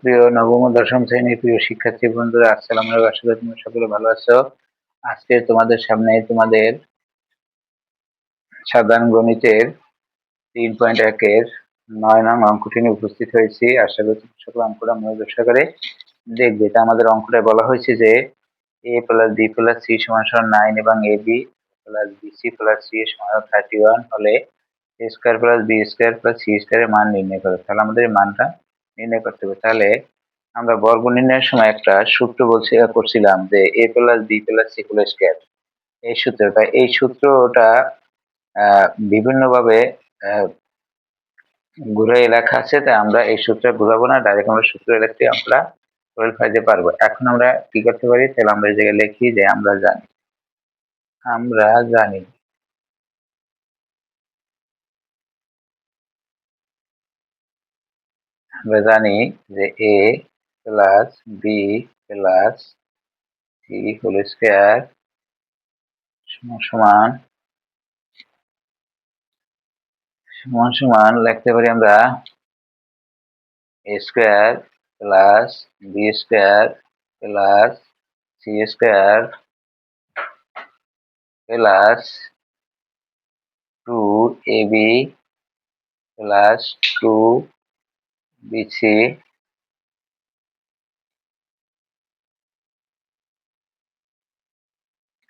সুপ্রিয় নবম ও দশম শ্রেণীর প্রিয় শিক্ষার্থী বন্ধুরা, আসসালামু আলাইকুম। আশা করি তোমরা সকলে ভালো আছো। আজকে তোমাদের সামনে তোমাদের সাধারণ গণিতের 3.1 9 নং অঙ্কটি নিয়ে উপস্থিত হয়েছি। আশা করি তোমরা সকলে অঙ্কটা মনোযোগ সহকারে দেখবে। তা আমাদের অঙ্কটায় বলা হয়েছে যে a + b + c = 9 এবং ab + bc + c = 31 হলে a² + b² + c² এর মান নির্ণয় করো। তাহলে আমাদের এই মানটা নির্ণয় করতে হবে। তাহলে আমরা বর্গ নির্ণয়ের সময় একটা সূত্র করছিলাম যে a + b + c ² এই সূত্রটা। এই সূত্রটা বিভিন্নভাবে ঘুরাই লেখা আছে, তাই আমরা এই সূত্র ঘুরাবো না, ডাইরেক্ট আমরা সূত্র লিখতে আমরা করে ফেলতে পারবো। এখন আমরা কি করতে পারি, তাহলে আমরা এই জায়গায় লিখি যে আমরা জানি যে a + b + c ² সমান লিখতে পারি আমরা a² + b² + c² + 2ab +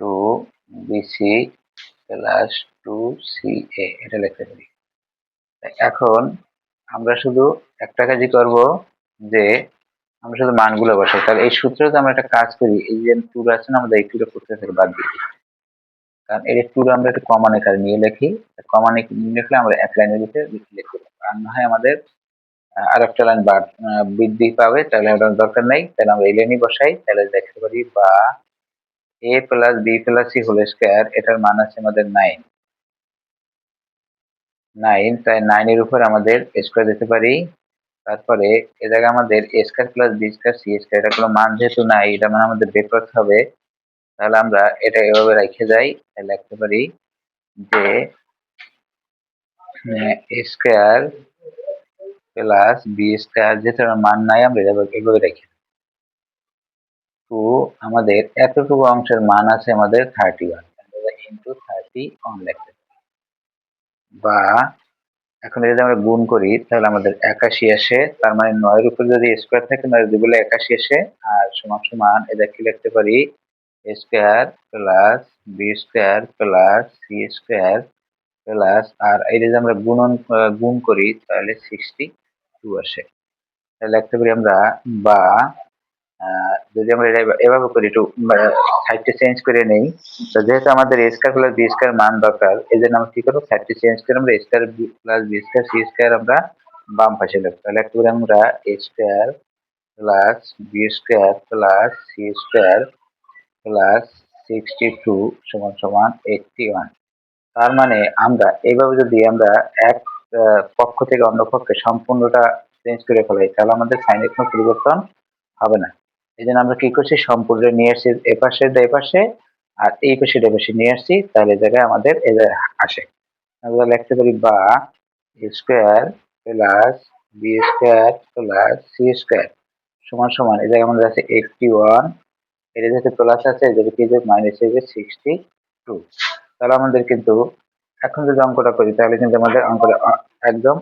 2bc + 2ca এটা লিখতে পারি। এখন আমরা শুধু একটা কাজই করব, যে আমরা শুধু মানগুলো বসাই। তাহলে এই সূত্রে আমরা একটা কাজ করি, এই যে টুর আছে না, আমাদের এই টুরে করতে থাকে বাদ দিই, কারণ এই টুর আমরা একটু কমন আকারে নিয়ে লিখি। কমন নিয়ে লিখলে আমরা এক লাইনের ভিতরে লিখতে পারবো, আর না হয় আমাদের আর একটা লাইন বৃদ্ধি পাবে, তাহলে ওটার দরকার নেই। তাহলে আমরা এই লাইনই বসাই। তাহলে দেখতে পারি বা a + b + c ² এটার মান আছে আমাদের 9। তাই 9 এর উপর আমাদের স্কোয়ার দিতে পারি। তারপরে এ জায়গায় আমাদের a² + b² c² এটা কোনো মান যেহেতু নাই, এটা মানে আমাদের বের করতে হবে। তাহলে আমরা এটা এভাবে রেখে যাই। তাহলে লিখতে পারি যে a² + b² যেহেতু মান নাই, আমরা এভাবে রেখে তো আমাদের এতটুকু অংশের মান আছে আমাদের 31 ইন্টু 31 লিখতে পারি। বা এখন যদি আমরা গুণ করি তাহলে আমাদের 81 আসে। তার মানে 9 এর উপর যদি স্কোয়ার থাকে 9 দুগুলো 81 আসে। আর সমান এটা কি লিখতে পারি a² + b² + c² প্লাস, আর এই যে আমরা গুণ করি তাহলে 62 আসে। তাহলে লিখতে পারি আমরা বা যদি আমরা এভাবে করি, একটু সাইডটা চেঞ্জ করে নেই। তো যেহেতু আমাদের a² + b² মান দরকার, এই জন্য আমরা কি করবো, সাইডটা চেঞ্জ করে আমরা a² + b² c² আমরা বাম পাশে লিখবো। তাহলে লিখতে পারি আমরা a² + b² + c² + 62 = 81। তার মানে আমরা এইভাবে যদি আমরা এক পক্ষ থেকে অন্য পক্ষে সম্পূর্ণটা চেঞ্জ করে ফেলাই, তাহলে আমাদের সাইনের কোনো পরিবর্তন হবে না। এই জন্য আমরা কি করছি, সম্পূর্ণ নিয়ে আসছি এপাশে এপাশে, আর এই পাশে এপাশে নিয়ে আসছি। তাহলে এই জায়গায় আমাদের আসে। আমরা লিখতে পারি বা a² + b² + c² সমান এই জায়গায় আমাদের আছে 81, এটা যেহেতু প্লাস আছে এদের কি যে মাইনাস হয়ে যাবে 62। তাহলে আমাদের কিন্তু এখন যদি অঙ্কটা করি তাহলে কিন্তু আমাদের অঙ্কটা একদম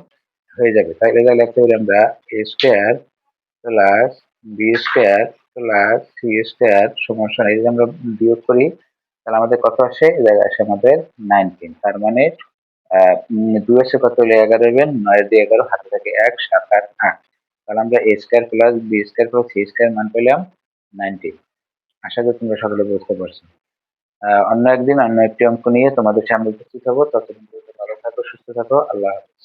হয়ে যাবে। তাই এটা লিখতে পারি আমরা a² + b² + c² সমান এই যে আমরা বিয়োগ করি, তাহলে আমাদের কত আসে, এই জায়গায় আসে আমাদের 19। তার মানে 2 এসে কত হলে 11 হবেন, 9 দিয়ে 11 হাতে থাকে 1 7 8 8। তাহলে আমরা a² + b² + c² মান পেলাম 19। আশা করি তোমরা সকলে বুঝতে পারছো। অন্য একদিন অন্য একটি অঙ্ক নিয়ে তোমাদের সামনে উপস্থিত হবো। ততদিন পর্যন্ত ভালো থাকো, সুস্থ থাকো। আল্লাহ হাফেজ।